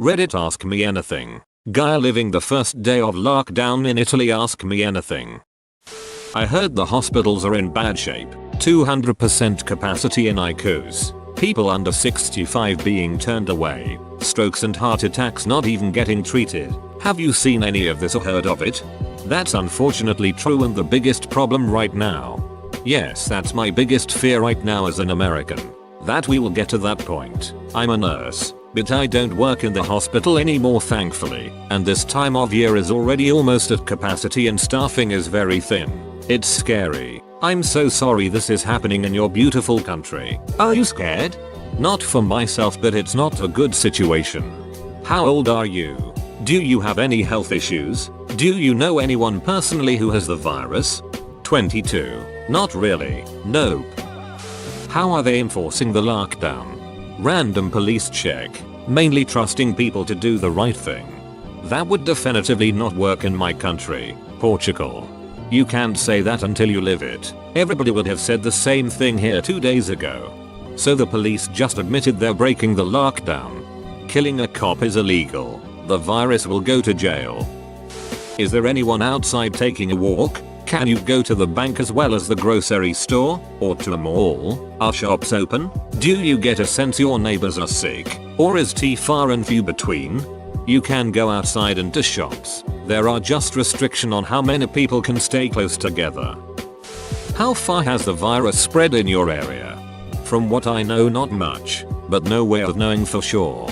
Reddit ask me anything. Guy living the first day of lockdown in Italy ask me anything. I heard the hospitals are in bad shape. 200% capacity in ICUs. People under 65 being turned away. Strokes and heart attacks not even getting treated. Have you seen any of this or heard of it? That's unfortunately true and the biggest problem right now. Yes, that's my biggest fear right now as an American. That we will get to that point. I'm a nurse, but I don't work in the hospital anymore thankfully, and this time of year is already almost at capacity and staffing is very thin. It's scary. I'm so sorry this is happening in your beautiful country. Are you scared? Not for myself, but it's not a good situation. How old are you? Do you have any health issues? Do you know anyone personally who has the virus? 22. Not really. Nope. How are they enforcing the lockdown? Random police check. Mainly trusting people to do the right thing. That would definitively not work in my country, Portugal. You can't say that until you live it. Everybody would have said the same thing here 2 days ago. So the police just admitted they're breaking the lockdown. Killing a cop is illegal. The virus will go to jail. Is there anyone outside taking a walk? Can you go to the bank as well as the grocery store? Or to a mall? Are shops open? Do you get a sense your neighbors are sick? Or is tea far and few between? You can go outside and to shops. There are just restriction on how many people can stay close together. How far has the virus spread in your area? From what I know, not much, but no way of knowing for sure.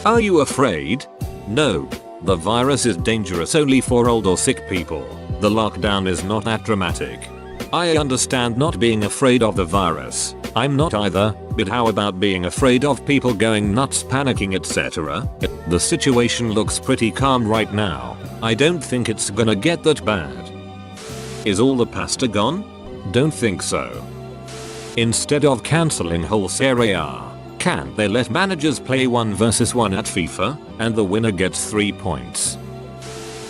Are you afraid? No. The virus is dangerous only for old or sick people. The lockdown is not that dramatic. I understand not being afraid of the virus. I'm not either, but how about being afraid of people going nuts, panicking, etc.? The situation looks pretty calm right now. I don't think it's gonna get that bad. Is all the pasta gone? Don't think so. Instead of cancelling whole Serie A, can't they let managers play 1 versus 1 at FIFA, and the winner gets 3 points?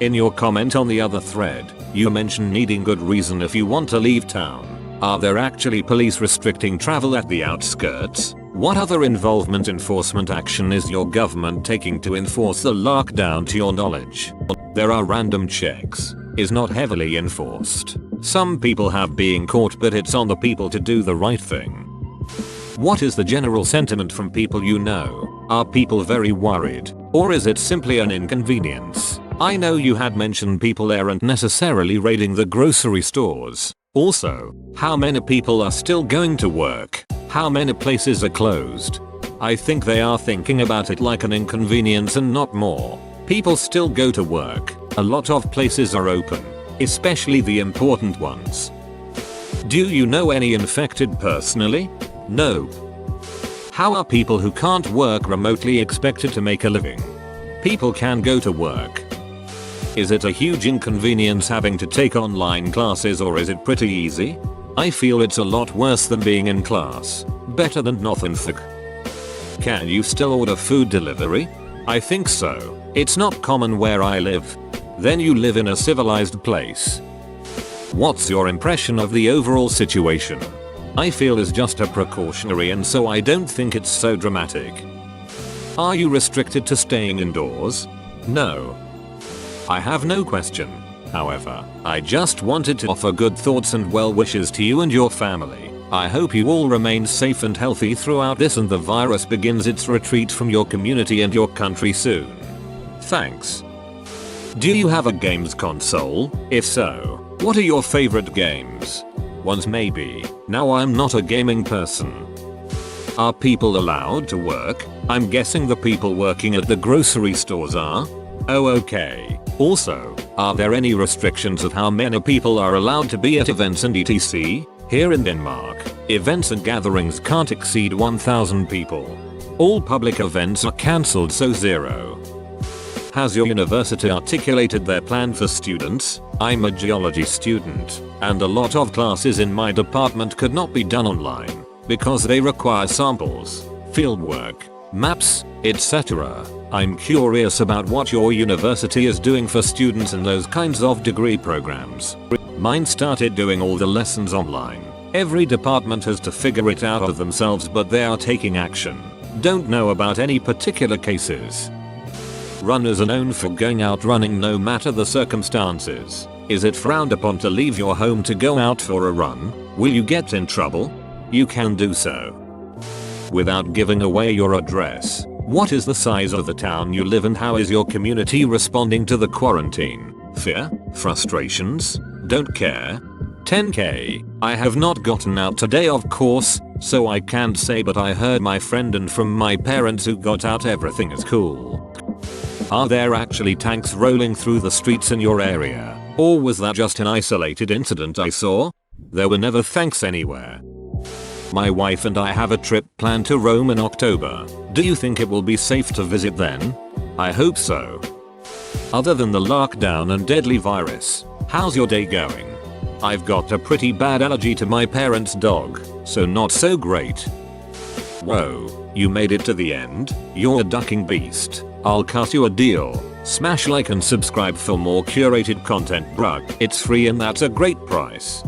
In your comment on the other thread, you mention needing good reason if you want to leave town. Are there actually police restricting travel at the outskirts? What other enforcement action is your government taking to enforce the lockdown to your knowledge? There are random checks. Is not heavily enforced. Some people have been caught, but it's on the people to do the right thing. What is the general sentiment from people you know? Are people very worried? Or is it simply an inconvenience? I know you had mentioned people aren't necessarily raiding the grocery stores. Also, how many people are still going to work? How many places are closed? I think they are thinking about it like an inconvenience and not more. People still go to work. A lot of places are open, especially the important ones. Do you know any infected personally? No. How are people who can't work remotely expected to make a living? People can go to work. Is it a huge inconvenience having to take online classes, or is it pretty easy? I feel it's a lot worse than being in class. Better than nothing. Can you still order food delivery? I think so. It's not common where I live. Then you live in a civilized place. What's your impression of the overall situation? I feel it's just a precautionary, and so I don't think it's so dramatic. Are you restricted to staying indoors? No. I have no question. However, I just wanted to offer good thoughts and well wishes to you and your family. I hope you all remain safe and healthy throughout this, and the virus begins its retreat from your community and your country soon. Thanks. Do you have a games console? If so, what are your favorite games? Ones maybe. Now I'm not a gaming person. Are people allowed to work? I'm guessing the people working at the grocery stores are. Oh, okay. Also, are there any restrictions of how many people are allowed to be at events and etc? Here in Denmark, events and gatherings can't exceed 1,000 people. All public events are cancelled, so 0. Has your university articulated their plan for students? I'm a geology student, and a lot of classes in my department could not be done online, because they require samples, fieldwork, maps, etc. I'm curious about what your university is doing for students in those kinds of degree programs. Mine started doing all the lessons online. Every department has to figure it out of themselves, but they are taking action. Don't know about any particular cases. Runners are known for going out running no matter the circumstances. Is it frowned upon to leave your home to go out for a run? Will you get in trouble? You can do so without giving away your address. What is the size of the town you live in? How is your community responding to the quarantine? Fear? Frustrations? Don't care? 10k. I have not gotten out today of course, so I can't say, but I heard my friend and from my parents who got out everything is cool. Are there actually tanks rolling through the streets in your area? Or was that just an isolated incident I saw? There were never tanks anywhere. My wife and I have a trip planned to Rome in October. Do you think it will be safe to visit then? I hope so. Other than the lockdown and deadly virus, how's your day going? I've got a pretty bad allergy to my parents' dog, so not so great. Whoa, you made it to the end? You're a ducking beast. I'll cut you a deal. Smash like and subscribe for more curated content, bruh. It's free and that's a great price.